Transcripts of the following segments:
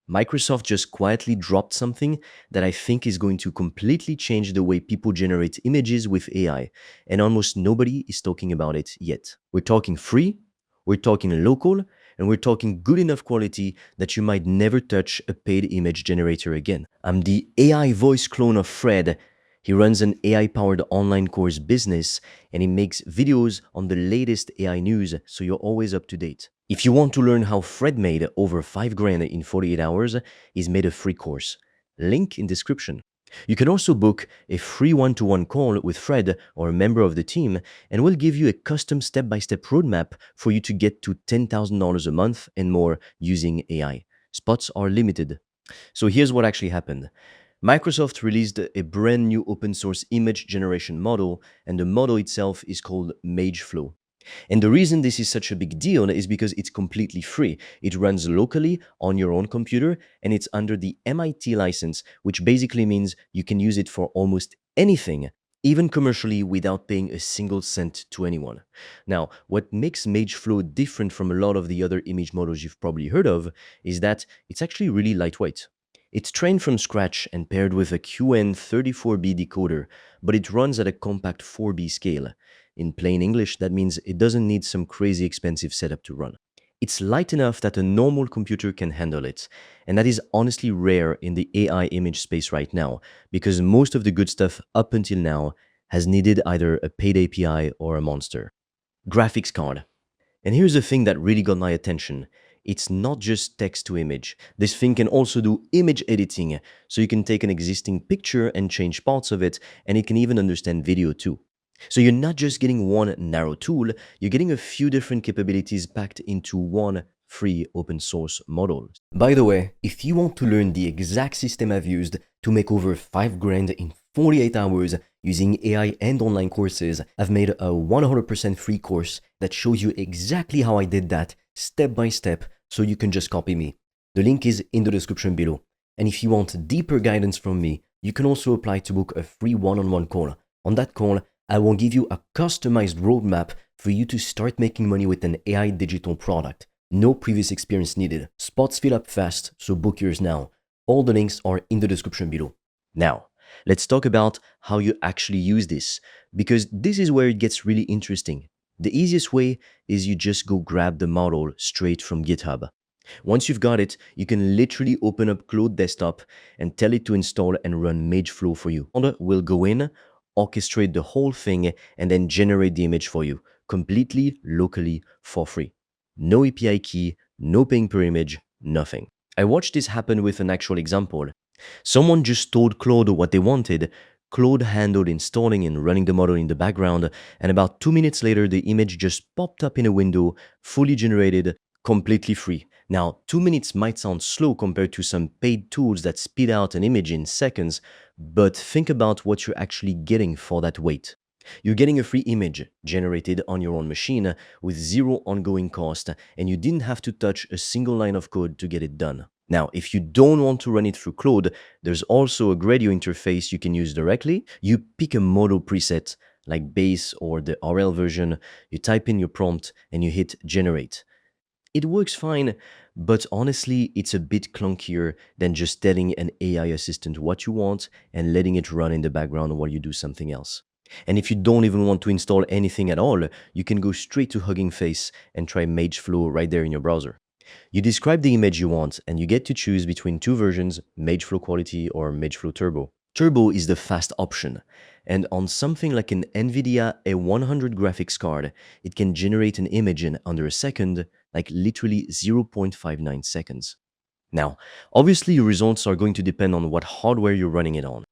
Microsoft just quietly dropped something that I think is going to completely change the way people generate images with AI, and almost nobody is talking about it yet. We're talking free, we're talking local, and we're talking good enough quality that you might never touch a paid image generator again. I'm the AI voice clone of Fred. He runs an AI powered online course business and he makes videos on the latest AI news so you're always up to date. If you want to learn how Fred made over 5 grand in 48 hours, he's made a free course. Link in description. You can also book a free one-to-one call with Fred or a member of the team, and we'll give you a custom step-by-step roadmap for you to get to $10,000 a month and more using AI. Spots are limited. So here's what actually happened. Microsoft released a brand new open source image generation model, and the model itself is called Mage-Flow. And the reason this is such a big deal is because it's completely free. It runs locally on your own computer and it's under the MIT license, which basically means you can use it for almost anything, even commercially without paying a single cent to anyone. Now, what makes Mage-Flow different from a lot of the other image models you've probably heard of is that it's actually really lightweight. It's trained from scratch and paired with a QN34B decoder, but it runs at a compact 4B scale. In plain English, that means it doesn't need some crazy expensive setup to run. It's light enough that a normal computer can handle it, and that is honestly rare in the AI image space right now, because most of the good stuff up until now has needed either a paid API or a monster. Graphics card. And here's the thing that really got my attention. It's not just text to image. This thing can also do image editing, so you can take an existing picture and change parts of it, and it can even understand video too. So you're not just getting one narrow tool, you're getting a few different capabilities packed into one free open source model. By the way, if you want to learn the exact system I've used to make over 5 grand in 48 hours using AI and online courses, I've made a 100% free course that shows you exactly how I did that step by step so you can just copy me. The link is in the description below. And if you want deeper guidance from me, you can also apply to book a free one-on-one call. On that call, I will give you a customized roadmap for you to start making money with an AI digital product. No previous experience needed. Spots fill up fast, so book yours now. All the links are in the description below. Now, let's talk about how you actually use this, because this is where it gets really interesting. The easiest way is you just go grab the model straight from GitHub. Once you've got it, you can literally open up Claude Desktop and tell it to install and run Mage-Flow for you. We'll go in, orchestrate the whole thing, and then generate the image for you, completely locally for free. No API key, no paying per image, nothing. I watched this happen with an actual example. Someone just told Claude what they wanted. Claude handled installing and running the model in the background, and about 2 minutes later, the image just popped up in a window, fully generated, completely free. Now, 2 minutes might sound slow compared to some paid tools that spit out an image in seconds, but think about what you're actually getting for that wait. You're getting a free image generated on your own machine with zero ongoing cost, and you didn't have to touch a single line of code to get it done. Now, if you don't want to run it through Claude, there's also a Gradio interface you can use directly. You pick a model preset like base or the RL version, you type in your prompt, and you hit generate. It works fine, but honestly, it's a bit clunkier than just telling an AI assistant what you want and letting it run in the background while you do something else. And if you don't even want to install anything at all, you can go straight to Hugging Face and try Mage-Flow right there in your browser. You describe the image you want, and you get to choose between two versions, Mage-Flow Quality or Mage-Flow Turbo. Turbo is the fast option, and on something like an NVIDIA A100 graphics card, it can generate an image in under a second, like literally 0.59 seconds. Now, obviously your results are going to depend on what hardware you're running it on.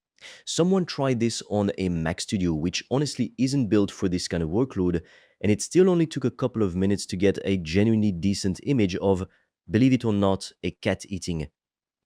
Someone tried this on a Mac Studio, which honestly isn't built for this kind of workload, and it still only took a couple of minutes to get a genuinely decent image of, believe it or not, a cat eating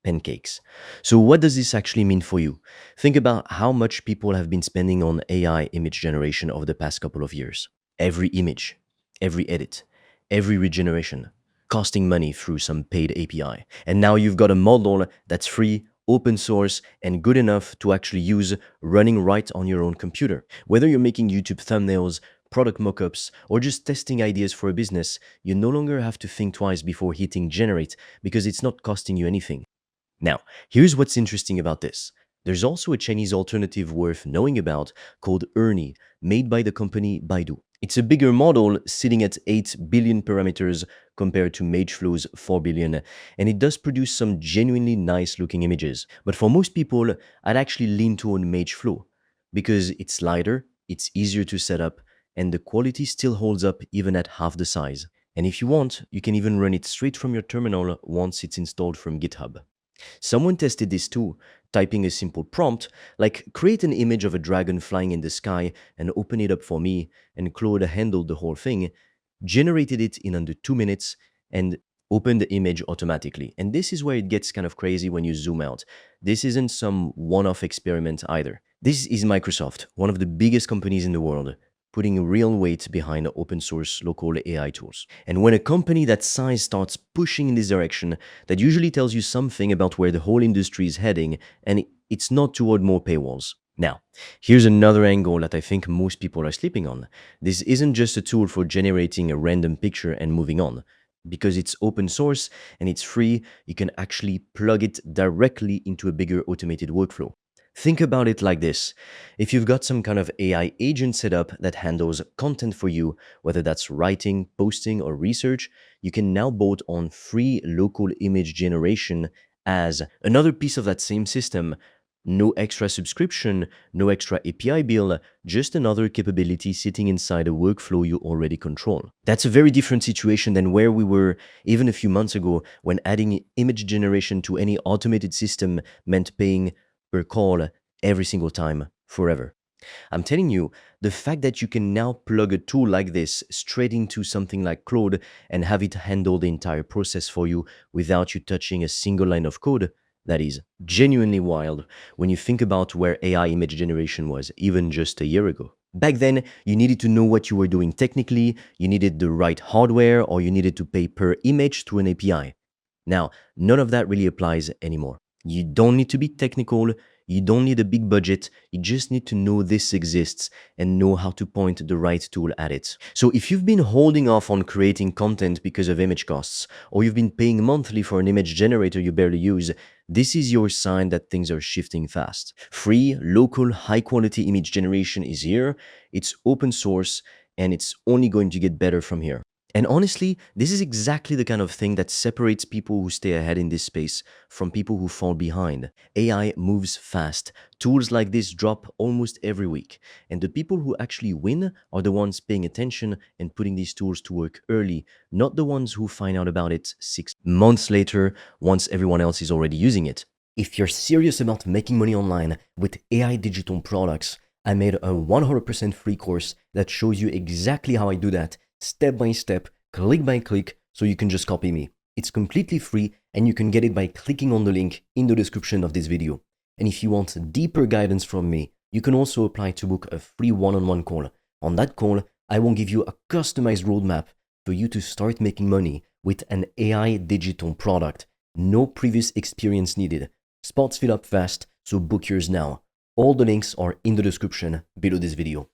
pancakes. So what does this actually mean for you? Think about how much people have been spending on AI image generation over the past couple of years. Every image, every edit, every regeneration, costing money through some paid API. And now you've got a model that's free, open source, and good enough to actually use running right on your own computer. Whether you're making YouTube thumbnails, product mockups, or just testing ideas for a business, you no longer have to think twice before hitting generate because it's not costing you anything. Now, here's what's interesting about this. There's also a Chinese alternative worth knowing about called Ernie, made by the company Baidu. It's a bigger model sitting at 8 billion parameters compared to Mage-Flow's 4 billion, and it does produce some genuinely nice looking images. But for most people, I'd actually lean toward Mage-Flow because it's lighter, it's easier to set up, and the quality still holds up even at half the size. And if you want, you can even run it straight from your terminal once it's installed from GitHub. Someone tested this too, typing a simple prompt like create an image of a dragon flying in the sky and open it up for me, and Claude handled the whole thing, generated it in under 2 minutes, and opened the image automatically. And this is where it gets kind of crazy when you zoom out. This isn't some one-off experiment either. This is Microsoft, one of the biggest companies in the world, putting real weight behind open source local AI tools. And when a company that size starts pushing in this direction, that usually tells you something about where the whole industry is heading, and it's not toward more paywalls. Now, here's another angle that I think most people are sleeping on. This isn't just a tool for generating a random picture and moving on. Because it's open source and it's free, you can actually plug it directly into a bigger automated workflow. Think about it like this. If you've got some kind of AI agent set up that handles content for you, whether that's writing, posting, or research, you can now bolt on free local image generation as another piece of that same system. No extra subscription, no extra API bill, just another capability sitting inside a workflow you already control. That's a very different situation than where we were even a few months ago, when adding image generation to any automated system meant paying per call every single time, forever. I'm telling you, the fact that you can now plug a tool like this straight into something like Claude and have it handle the entire process for you without you touching a single line of code, that is genuinely wild when you think about where AI image generation was even just a year ago. Back then, you needed to know what you were doing technically, you needed the right hardware, or you needed to pay per image through an API. Now, none of that really applies anymore. You don't need to be technical, you don't need a big budget, you just need to know this exists and know how to point the right tool at it. So if you've been holding off on creating content because of image costs, or you've been paying monthly for an image generator you barely use, this is your sign that things are shifting fast. Free, local, high-quality image generation is here, it's open source, and it's only going to get better from here. And honestly, this is exactly the kind of thing that separates people who stay ahead in this space from people who fall behind. AI moves fast. Tools like this drop almost every week. And the people who actually win are the ones paying attention and putting these tools to work early, not the ones who find out about it 6 months later once everyone else is already using it. If you're serious about making money online with AI digital products, I made a 100% free course that shows you exactly how I do that, step by step, click by click, so you can just copy me. It's completely free and you can get it by clicking on the link in the description of this video. And if you want deeper guidance from me, you can also apply to book a free one-on-one call. On that call, I will give you a customized roadmap for you to start making money with an AI digital product. No previous experience needed. Spots fill up fast, so book yours now. All the links are in the description below this video.